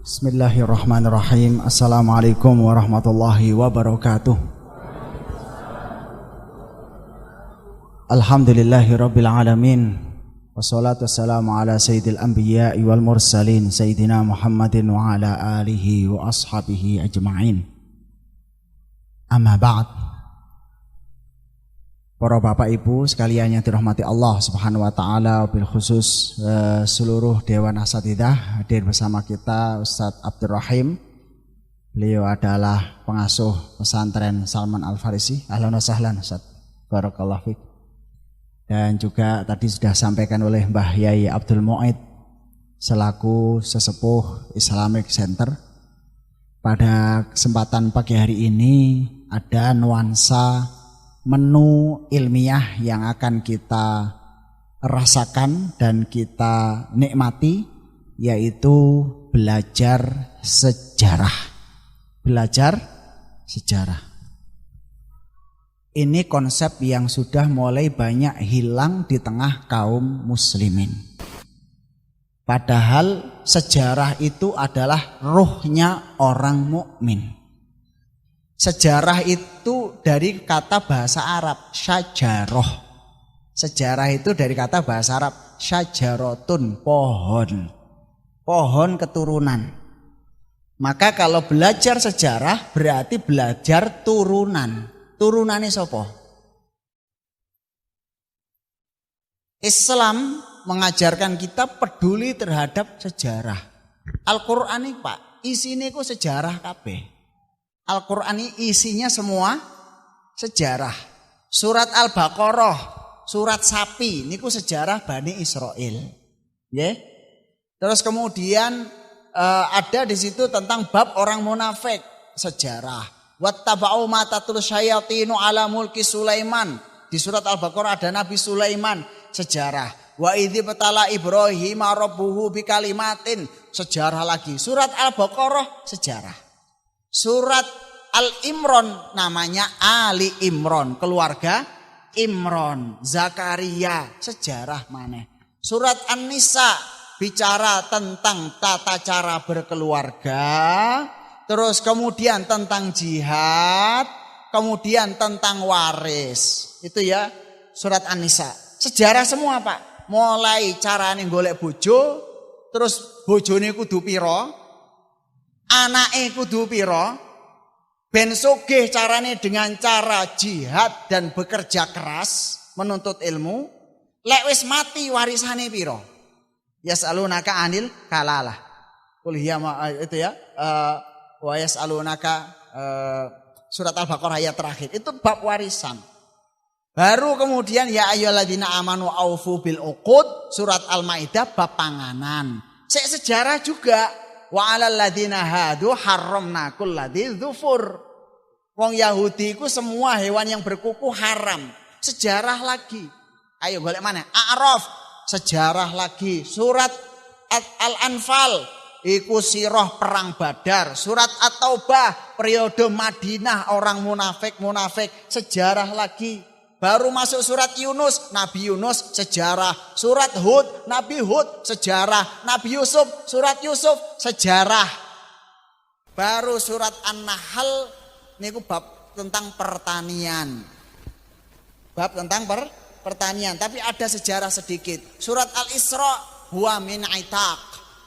Bismillahirrahmanirrahim. Assalamualaikum warahmatullahi wabarakatuh. Alhamdulillahirabbil alamin. Wassalatu wassalamu ala sayyidil anbiya'i wal mursalin sayyidina Muhammadin wa ala alihi wa ashabihi ajma'in. Amma ba'd. Para bapak ibu sekalian yang dirahmati Allah Subhanahu wa taala, bil khusus seluruh dewan asatidzah, hadir bersama kita Ustadz Abdul Rahim. Beliau adalah pengasuh pesantren Salman Al Farisi. Ahlan wa sahlan Ustadz. Barakallahu fiik. Dan juga tadi sudah sampaikan oleh Mbah Yai Abdul Mu'id selaku sesepuh Islamic Center. Pada kesempatan pagi hari ini ada nuansa menu ilmiah yang akan kita rasakan dan kita nikmati, yaitu belajar sejarah. Belajar sejarah. Ini konsep yang sudah mulai banyak hilang di tengah kaum muslimin. Padahal sejarah itu adalah ruhnya orang mukmin. Sejarah itu dari kata bahasa Arab syajaroh. Sejarah itu dari kata bahasa Arab syajarotun, pohon. Pohon keturunan. Maka kalau belajar sejarah berarti belajar turunan. Turunannya sapa? Islam mengajarkan kita peduli terhadap sejarah. Al-Qur'an ini Pak, isine ku sejarah kabeh. Al-Quran ini isinya semua sejarah. Surat Al-Baqarah, surat sapi, niku sejarah Bani Israel. Yeah? Terus kemudian ada di situ tentang bab orang munafik, sejarah. Wattaba'u ma tatlus syayatinu ala mulki Sulaiman. Di surat Al-Baqarah ada Nabi Sulaiman, sejarah. Wa idzi batala Ibrahim rabbuhu bikalimatin, sejarah lagi. Surat Al-Baqarah sejarah. Surat Al-Imran namanya Ali Imran, keluarga Imran, Zakaria, sejarah mana? Surat An-Nisa bicara tentang tata cara berkeluarga, terus kemudian tentang jihad, kemudian tentang waris. Itu ya surat An-Nisa. Sejarah semua Pak. Mulai carane golek bojo, terus bojone kudu pira, anake kudu pira, ben sugih carane dengan cara jihad dan bekerja keras menuntut ilmu. Lek wis mati warisane pira? Yas'alunaka anil kalalah. Qul hiya itu ya, wa yas'alunaka surat Al-Baqarah ayat terakhir. Itu bab warisan. Baru kemudian ya ayyuhalladzina amanu aufu bil uqud, surat Al-Maidah bab panganan. Sejarah juga. Wa 'alal ladzina hadu harramna kulladzi dzufur. Wong Yahudi ku semua hewan yang berkuku haram. Sejarah lagi. Ayo golek mana? A'raf, sejarah lagi. Surat Al-Anfal iku sirah perang Badar. Surat At-Taubah periode Madinah orang munafik, sejarah lagi. Baru masuk surat Yunus, Nabi Yunus, sejarah. Surat Hud, Nabi Hud, sejarah. Nabi Yusuf, surat Yusuf, sejarah. Baru surat An-Nahl, niku bab tentang pertanian. Bab tentang pertanian, tapi ada sejarah sedikit. Surat Al-Isra, huwa min itaq,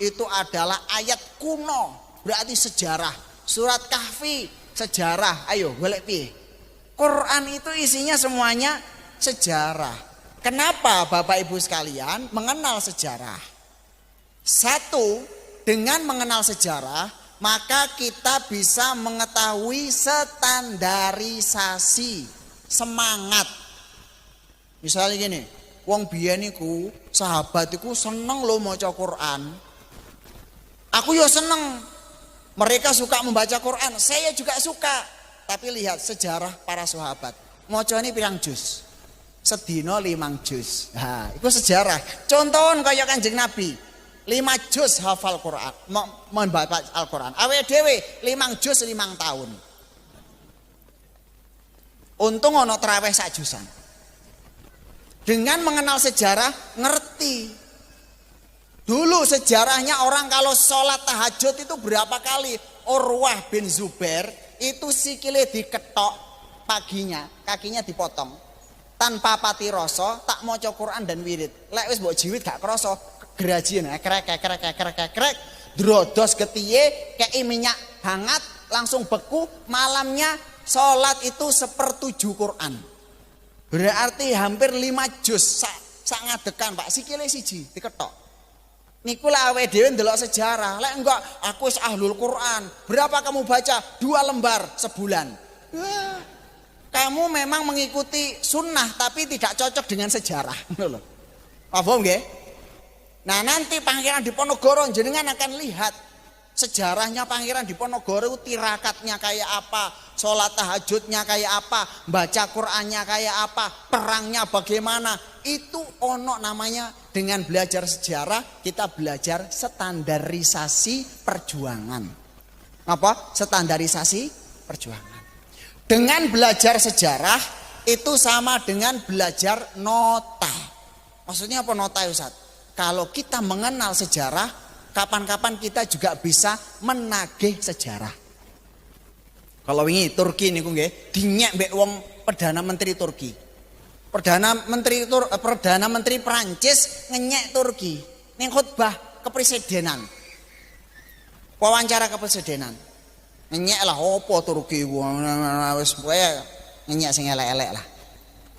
itu adalah ayat kuno, berarti sejarah. Surat Kahfi, sejarah. Ayo, golek piye? Quran itu isinya semuanya sejarah. Kenapa Bapak Ibu sekalian mengenal sejarah? Satu, dengan mengenal sejarah, maka kita bisa mengetahui standarisasi semangat. Misalnya gini, wong biyen niku sahabat iku seneng lho maca Quran. Aku ya seneng. Mereka suka membaca Quran, saya juga suka. Tapi lihat sejarah para sahabat. Mocone pirang juz? Sedina 5 juz. Nah, itu sejarah. Contohon kaya Kanjeng Nabi. 5 juz hafal Quran, membaca Al-Quran. Awake dhewe 5 juz 5 tahun. Untung ono traweh sak jusan. Dengan mengenal sejarah, ngerti Dulu sejarahnya orang kalau sholat tahajud itu berapa kali? Urwah bin Zubair itu sikile diketok paginya, kakinya dipotong. Tanpa pati rasa, tak maca Quran dan wirid. Lek wis mbok jiwit gak krasa, gerajien krek. Drodos getiye kei minyak hangat langsung beku, malamnya sholat itu 1/7 Quran. Berarti hampir 5 juz sak ngadekan Pak, sikile siji diketok. Niku lah awake dhewe ndelok sejarah. Lek enggak aku wis ahlul Quran. Berapa kamu baca? 2 lembar sebulan. Wah, kamu memang mengikuti sunnah tapi tidak cocok dengan sejarah. Paham nggih? Nah, nanti Pangeran Diponegoro jenengan akan lihat sejarahnya Pangeran Diponegoro itu tirakatnya kayak apa, sholat tahajudnya kayak apa, baca Qurannya kayak apa, perangnya bagaimana. Itu ono namanya dengan belajar sejarah kita belajar standarisasi perjuangan. Apa? Standarisasi perjuangan. Dengan belajar sejarah itu sama dengan belajar nota. Maksudnya apa nota ya Ustaz? Kalau kita mengenal sejarah, kapan-kapan kita juga bisa menagih sejarah. Kalau ini Turki niku nggih, dinyek mbek wong Perdana Menteri Turki. Perdana Menteri Prancis ngenyek Turki ning khutbah kepresidenan. Wawancara kepresidenan. Ngenyek lah opo Turki wis pokoke ngenyek sing elek-elek lah.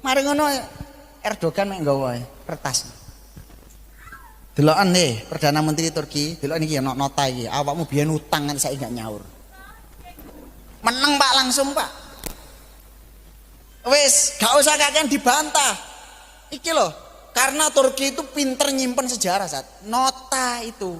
Mari ngono Erdogan mek nggawa kertas. Delokan nih Perdana Menteri Turki, delok niki ono nota iki. Awakmu biyen utang kan saiki gak nyaur. Meneng Pak langsung Pak. Wis gak usah kakek dibantah. Iki loh, karena Turki itu pinter nyimpen sejarah Sat. Nota itu.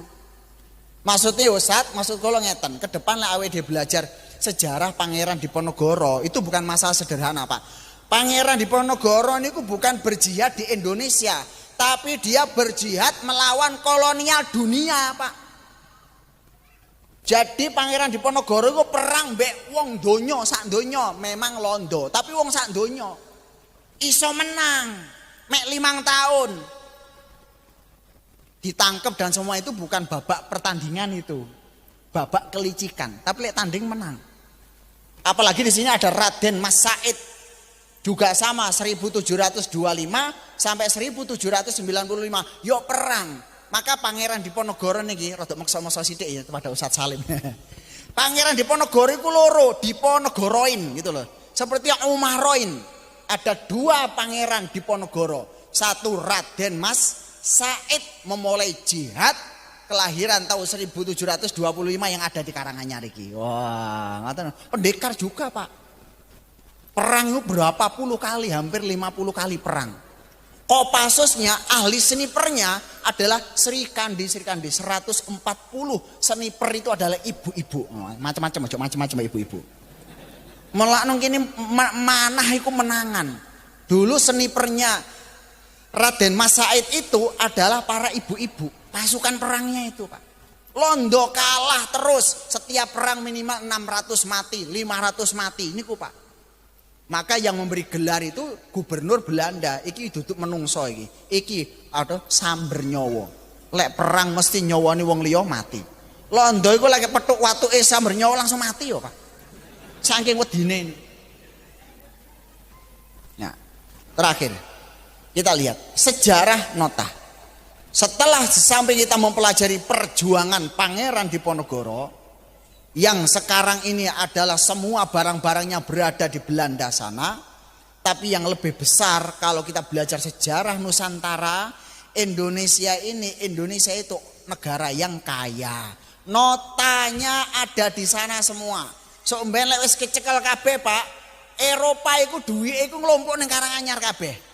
Maksudnya Ustaz, maksud kula ngeten, ke depan lah awake belajar sejarah Pangeran Diponegoro, itu bukan masalah sederhana Pak. Pangeran Diponegoro niku bukan berjihad di Indonesia, tapi dia berjihad melawan kolonial dunia Pak. Jadi Pangeran Diponegoro itu perang mbek wong donya sak donya, memang londo, tapi wong sak donya iso menang mek 5 tahun. Ditangkap dan semua itu bukan babak pertandingan itu. Babak kelicikan, tapi lek tanding menang. Apalagi di sini ada Raden Mas Said. Juga sama 1725 sampai 1795 yo perang. Maka Pangeran Diponegoro niki rada maksa-maksa sithik ya kepada Ustaz Salim. Pangeran Diponegoro iku loro, Diponegoroin gitu loh. Seperti yang Umaroin. Ada 2 Pangeran Diponegoro. Satu Raden Mas Said memulai jihad kelahiran tahun 1725 yang ada di Karanganyar iki. Wah, ngaten. Pendekar juga, Pak. Perang itu berapa puluh kali, hampir 50 kali perang. Kopassusnya, ahli snipernya adalah Sri Kandi 140 sniper itu adalah ibu-ibu. Macam-macam ibu-ibu. Melaknung kini manah iku menangan. Dulu snipernya Raden Mas Said itu adalah para ibu-ibu. Pasukan perangnya itu, Pak. Londo kalah terus. Setiap perang minimal 600 mati, 500 mati. Ini Pak. Maka yang memberi gelar itu gubernur Belanda. Iki duduk menungso iki. Iki ada samber nyawa. Lek perang mesti nyawani wong liya mati. Londo iku lagi petuk watuke samber nyawa langsung mati yo, Pak. Saking wedine ini. Nah, terakhir kita lihat sejarah nota. Setelah sampai kita mempelajari perjuangan Pangeran Diponegoro yang sekarang ini adalah semua barang-barangnya berada di Belanda sana, tapi yang lebih besar kalau kita belajar sejarah Nusantara, Indonesia itu negara yang kaya. Notanya ada di sana semua. So mben lek wis kecekel kabeh, Pak. Eropa iku duwike iku nglumpuk ning Karanganyar kabeh.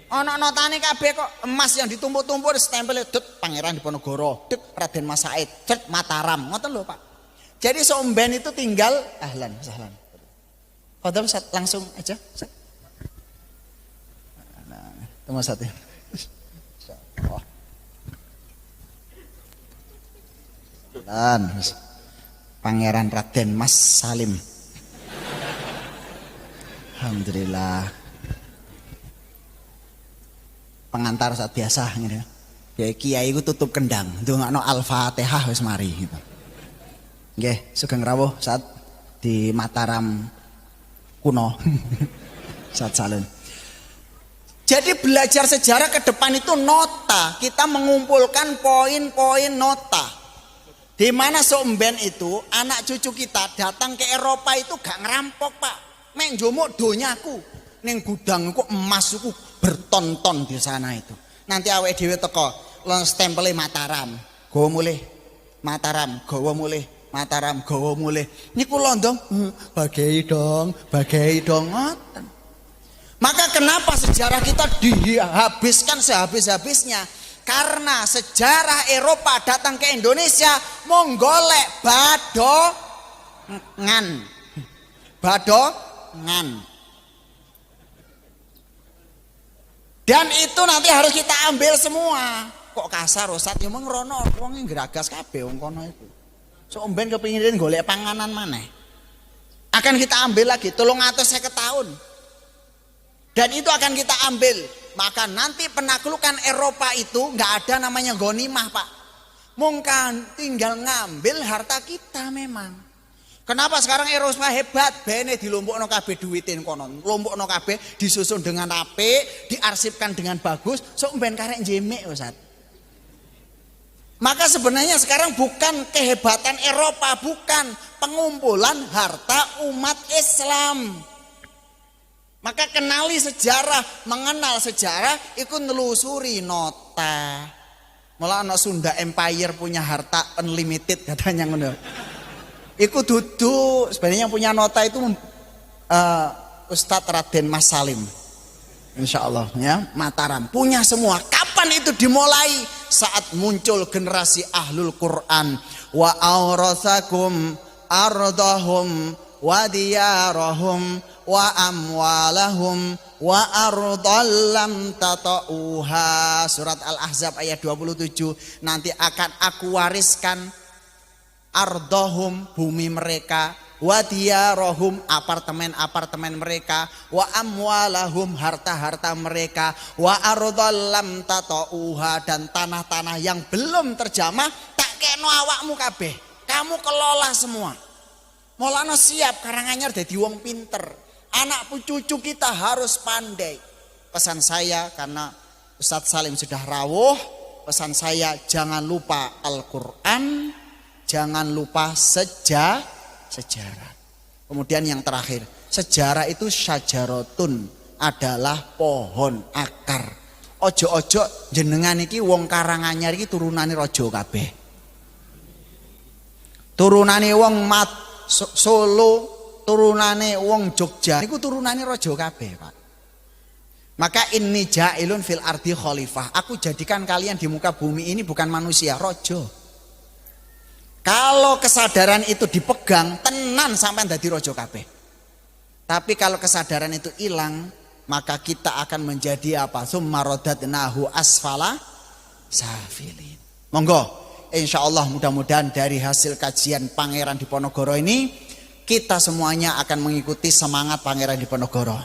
Ana notane kabeh kok, emas yang ditumpuk-tumpuk stempel det Pangeran Diponegoro, det Raden Mas Said, det Mataram, ngoten lho, Pak. Jadi somben itu tinggal ahlan sahlan. Fadhal langsung aja. Nah, temu satu. Oh. Dan Pangeran Raden Mas Salim. Alhamdulillah. Pengantar saat biasa gitu. Ya kiai ku tutup kendang, ndongakno Al-Fatihah wis mari gitu. Nggih, sugeng rawuh saat di Mataram kuno. Saat Salim. Jadi belajar sejarah ke depan itu nota, kita mengumpulkan poin-poin nota. Di mana somben itu anak cucu kita datang ke Eropa itu gak ngerampok, Pak. Mek njomok donyaku. Ning gudangku emasku bertonton di sana itu. Nanti awake dhewe teko stempele Mataram, gawa mulih. Mataram, gawa mulih. Mataram, gawa mulih. Niku londong, bagai dong, ngoten. Maka kenapa sejarah kita dihabiskan sehabis-habisnya? Karena sejarah Eropa datang ke Indonesia menggolek badongan. Dan itu nanti harus kita ambil semua. Kok kasar Ustaz? Ya ngrono wong ngragas kabeh wong kono iku. Sok mben kepingin golek panganan maneh. Akan kita ambil lagi 350 tahun. Dan itu akan kita ambil. Maka nanti penaklukan Eropa itu nggak ada namanya ghanimah, Pak. Mungkin tinggal ngambil harta kita memang. Kenapa sekarang Eropa hebat? Bene dilompokno kabeh duitin konon. Lompokno kabeh disusun dengan apik, diarsipkan dengan bagus, sok mben karek jemek Ustaz. Maka sebenarnya sekarang bukan kehebatan Eropa, bukan pengumpulan harta umat Islam. Maka kenali sejarah, mengenal sejarah, ikut nelusuri nota. Malah anak Sunda Empire punya harta unlimited katanya ngono. Iku duduk sebenarnya yang punya nota itu Ustadz Raden Mas Salim, insya Allah ya, Mataram punya semua. Kapan itu dimulai? Saat muncul generasi ahlul Quran. Wa aurasakum ardahum wa diyarahum wa amwalahum wa ardal lam tatauha. Surat Al-Ahzab ayat 27. Nanti akan aku wariskan ardahum, bumi mereka, wa diyarahum, apartemen-apartemen mereka, wa amwalahum, harta-harta mereka, wa ardhal lam tatauha, dan tanah-tanah yang belum terjamah tak keno awakmu kabeh. Kamu kelola semua. Mulane siap Karanganyar dadi wong pinter. Anak cucu kita harus pandai. Pesan saya karena Ustadz Salim sudah rawuh, pesan saya jangan lupa Al-Qur'an. Jangan lupa sejarah. Kemudian yang terakhir, sejarah itu syajaratun, adalah pohon akar. Ojo-ojo jenengan iki wong Karanganyar iki turunane raja kabeh. Turunane wong Solo, turunane wong Jogja niku turunane raja kabeh, Pak. Maka inni ja'ilun fil ardi khalifah. Aku jadikan kalian di muka bumi ini bukan manusia, raja. Kalau kesadaran itu dipegang, tenan sampai dadi raja kabeh. Tapi kalau kesadaran itu hilang, maka kita akan menjadi apa? Summa radadnahu asfala safilin. Monggo, insya Allah mudah-mudahan dari hasil kajian Pangeran Diponegoro ini, kita semuanya akan mengikuti semangat Pangeran Diponegoro.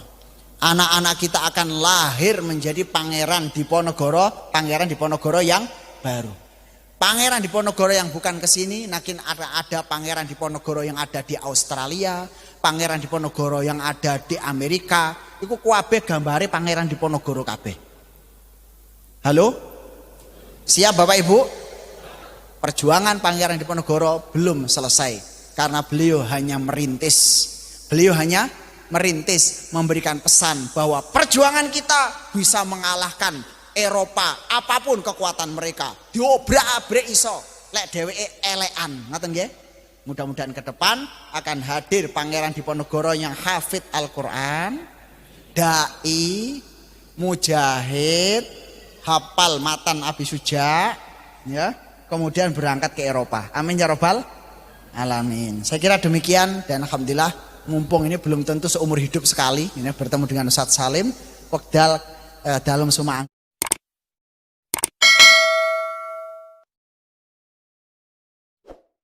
Anak-anak kita akan lahir menjadi Pangeran Diponegoro, Pangeran Diponegoro yang baru. Pangeran Diponegoro yang bukan kesini, nakin ada Pangeran Diponegoro yang ada di Australia, Pangeran Diponegoro yang ada di Amerika. Iku kabeh gambare Pangeran Diponegoro kabeh. Halo? Siap Bapak Ibu? Perjuangan Pangeran Diponegoro belum selesai karena beliau hanya merintis. Beliau hanya merintis, memberikan pesan bahwa perjuangan kita bisa mengalahkan Eropa, apapun kekuatan mereka, diobrak-abrik iso, lek dheweke elekan, ngoten nggih. Mudah-mudahan ke depan akan hadir Pangeran Diponegoro yang hafid Al-Qur'an, dai, mujahid, hafal matan Abi Suja, ya, kemudian berangkat ke Eropa. Amin ya robbal alamin. Saya kira demikian dan alhamdulillah mumpung ini belum tentu seumur hidup sekali ini bertemu dengan Ustadz Salim, wekdal dalam Sumaang.